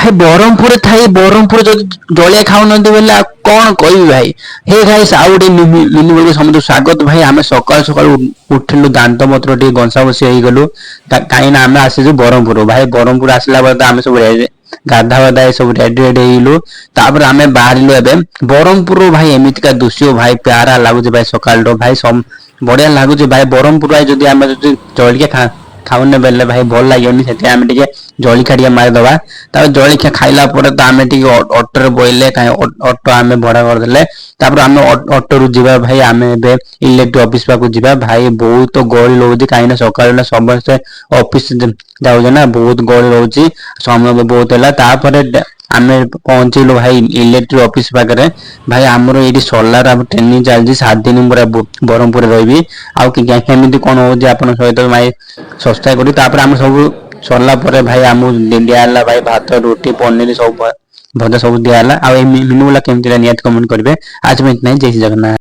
ଭାଇ ବ୍ରହ୍ମପୁର ଥାଇ ବ୍ରହ୍ମପୁର ଯଦି ଜଳିଆ ଖାଉନାହାନ୍ତି ବୋଲେ ଆଉ କଣ କହିବି ଭାଇ। ହେ ଗାଇସ୍ ଆଉ ଗୋଟେ ମିନି ବ୍ଲଗ୍ ସମସ୍ତଙ୍କୁ ସ୍ୱାଗତ। ଭାଇ ଆମେ ସକାଳୁ ସକାଳୁ ଉଠିଲୁ, ଦାନ୍ତ ପତ୍ର ଟିକେ ଘଷା ଘଷି ହେଇଗଲୁ, କାହିଁକି ନା ଆମେ ଆସିଛୁ ବ୍ରହ୍ମପୁର। ଭାଇ ବ୍ରହ୍ମପୁର ଆସିଲା ପରେ ତ ଆମେ ସବୁ ଗାଧା ବାଧା ସବୁ ରେଡି ହେଇଗଲୁ। ତାପରେ ଆମେ ବାହାରିଲୁ ଏବେ ବ୍ରହ୍ମପୁରରୁ। ଭାଇ ଏମିତିକା ଦୃଶ୍ୟ ଭାଇ ପ୍ୟାରା ଲାଗୁଛି ଭାଇ ସକାଳୁ ଭାଇ ବଢିଆ ଲାଗୁଛି ଭାଇ। ବ୍ରହ୍ମପୁର ଭାଇ ଯଦି ଆମେ ଯଦି ଜଳିଖିଆ ଖାଉନେ ବେଲେ ଭାଇ ଭଲ ଲାଗିବନି, ସେଥିପାଇଁ ଆମେ ଟିକେ ଜଳିଖିଆ ଟିକେ ମାରିଦବା। ତାପରେ ଜଳିଖିଆ ଖାଇଲା ପରେ ତ ଆମେ ଟିକେ ଅଟୋରେ ବଇଲେ, ଅଟୋ ଆମେ ଭଡା କରିଦେଲେ। ତାପରେ ଆମେ ଅଟୋରୁ ଯିବା ଭାଇ ଆମେ ଏବେ ଇଲେକ୍ଟ୍ରି ଅଫିସ ପାଖକୁ ଯିବା। ଭାଇ ବହୁତ ଗହଳି ରହୁଛି, କାହିଁକି ନା ସକାଳୁ ସମସ୍ତେ ଅଫିସ ଯାଉଛେ ନା, ବହୁତ ଗହଳି ରହୁଛି, ସମୟ ବି ବହୁତ ହେଲା। ତାପରେ ଆମେ ପହଞ୍ଚିଲୁ ଭାଇ ଇଲେକ୍ଟ୍ରି ଅଫିସ ପାଖରେ। ଭାଇ ଆମର ଏଇଠି ସୋଲାର ଟ୍ରେନିଂ ଚାଲିଛି, 7 ଦିନ ପୁରା ବ୍ରହ୍ମପୁରରେ ରହିବି। ଆଉ କେମିତି କଣ ହଉଛି ଆପଣଙ୍କ ସହିତ ଭାଇ ସବସ୍କ୍ରାଇବ କରି। ତାପରେ ଆମେ ସବୁ ସରିଲା ପରେ ଭାଇ ଆମକୁ ଦିଆ ହେଲା ଭାଇ ଭାତ, ରୁଟି, ପନିର ସବୁ ଭଜା ସବୁ ଦିଆ ହେଲା। ଆଉ ଏଇ ମିନୁ ଗୁଲା କେମିତି ନିହାତି କମେଣ୍ଟ କରିବେ। ଆଜି ପାଇଁ ନାହିଁ, ଜୟ ଶ୍ରୀ ଜଗନ୍ନାଥ।